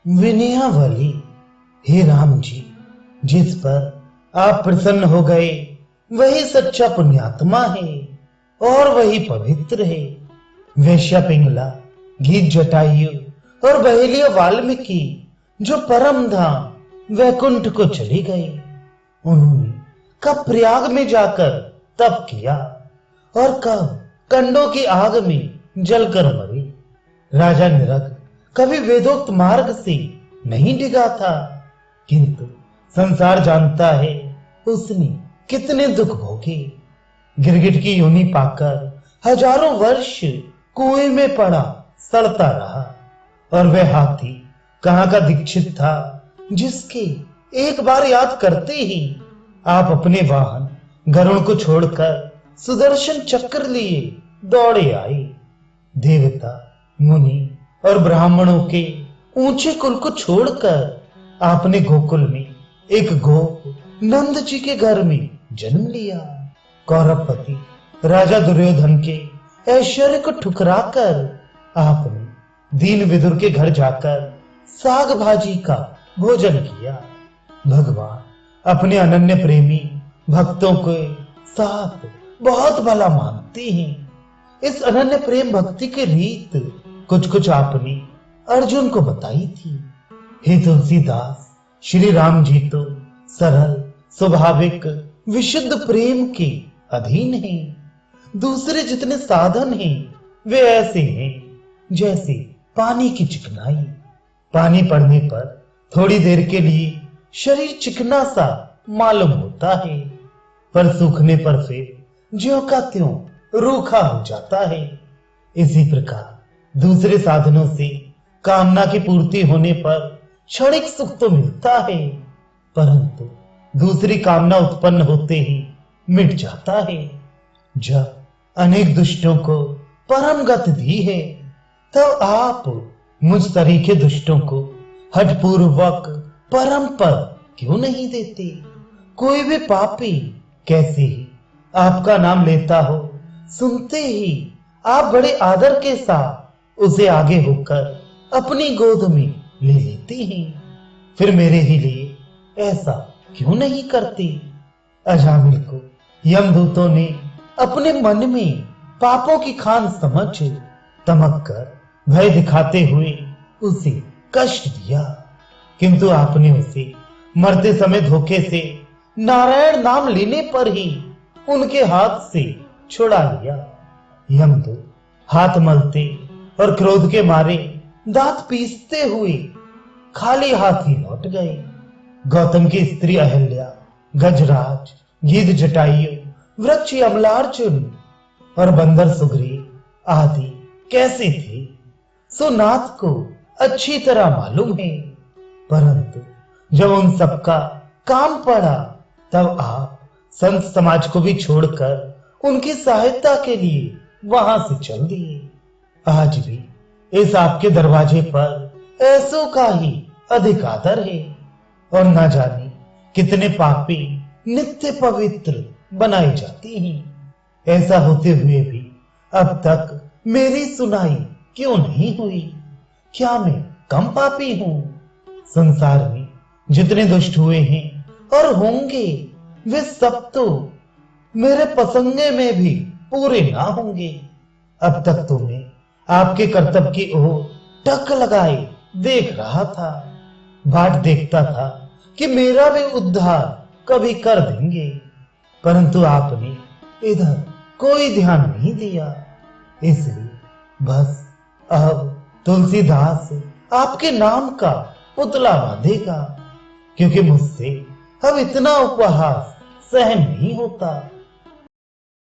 विनयावली। हे राम जी, जिस पर आप प्रसन्न हो गए वही सच्चा पुण्यात्मा है और वही पवित्र है। वेश्या पिंगला, गीत जटायु और बहेलिया वाल्मीकि जो परम धाम वैकुंठ को चले गए, उन्होंने कब प्रयाग में जाकर तप किया और कब कंडों की आग में जलकर मरे। राजा नरक कभी वेदोक्त मार्ग से नहीं डिगा था, किंतु संसार जानता है उसने कितने दुख भोगे। गिरगिट की योनि पाकर हजारों वर्ष कुएं में पड़ा सड़ता रहा, और वह हाथी कहां का दीक्षित था जिसके एक बार याद करते ही आप अपने वाहन गरुड़ को छोड़कर सुदर्शन चक्र लिए दौड़े आए। देवता, मुनि और ब्राह्मणों के ऊंचे कुल को छोड़कर आपने गोकुल में एक गोप नंद जी के घर में जन्म लिया। कौरवपति राजा दुर्योधन के ऐश्वर्य को ठुकराकर आपने दीन विदुर के घर जाकर साग भाजी का भोजन किया। भगवान अपने अनन्य प्रेमी भक्तों के साथ बहुत भला मानते हैं। इस अनन्य प्रेम भक्ति की रीत कुछ कुछ आपने अर्जुन को बताई थी। हे तुलसीदास, श्री राम जी तो सरल, स्वाभाविक, विशुद्ध प्रेम के अधीन हैं। दूसरे जितने साधन हैं वे ऐसे हैं जैसे पानी की चिकनाई। पानी पड़ने पर थोड़ी देर के लिए शरीर चिकना सा मालूम होता है, पर सूखने पर फिर ज्यों का त्यों रूखा हो जाता है। इसी प्रकार दूसरे साधनों से कामना की पूर्ति होने पर क्षणिक सुख तो मिलता है, परंतु दूसरी कामना उत्पन्न होते ही मिट जाता है। जब अनेक दुष्टों को परम गति दी है, तो आप मुझ तरीके दुष्टों को हठपूर्वक परम पद क्यों नहीं देते? कोई भी पापी कैसे ही आपका नाम लेता हो, सुनते ही आप बड़े आदर के साथ उसे आगे होकर अपनी गोद में ले लेते हैं। फिर मेरे ही लिए ऐसा क्यों नहीं करते? अजामिल को यमदूतों ने अपने मन में पापों की खान समझ तमक कर भय दिखाते हुए उसे कष्ट दिया, किंतु आपने उसे मरते समय धोखे से नारायण नाम लेने पर ही उनके हाथ से छुड़ा लिया। यमदूत हाथ मलते और क्रोध के मारे दांत पीसते हुए खाली हाथ ही लौट गए। गौतम की स्त्री अहल्या, गजराज, गीध जटायु, वृक्ष अमलार्जुन और बंदर सुग्रीव आदि कैसे थे सो नाथ को अच्छी तरह मालूम है, परंतु जब उन सबका काम पड़ा तब आप संत समाज को भी छोड़कर उनकी सहायता के लिए वहां से चल दिए। आज भी इस आपके दरवाजे पर ऐसों का ही अधिक आदर है, और न जाने कितने पापी नित्य पवित्र बनाए जाते हैं। ऐसा होते हुए भी अब तक मेरी सुनाई क्यों नहीं हुई? क्या मैं कम पापी हूं? संसार में जितने दुष्ट हुए हैं और होंगे वे सब तो मेरे पसंगे में भी पूरे ना होंगे। अब तक तो मैं आपके कर्तव्य की ओर टक लगाए देख रहा था, बाट देखता था कि मेरा भी उद्धार कभी कर देंगे, परंतु आपने इधर कोई ध्यान नहीं दिया। इसलिए बस अब तुलसीदास आपके नाम का पुतला बांधेगा, क्योंकि मुझसे अब इतना उपहास सहन नहीं होता।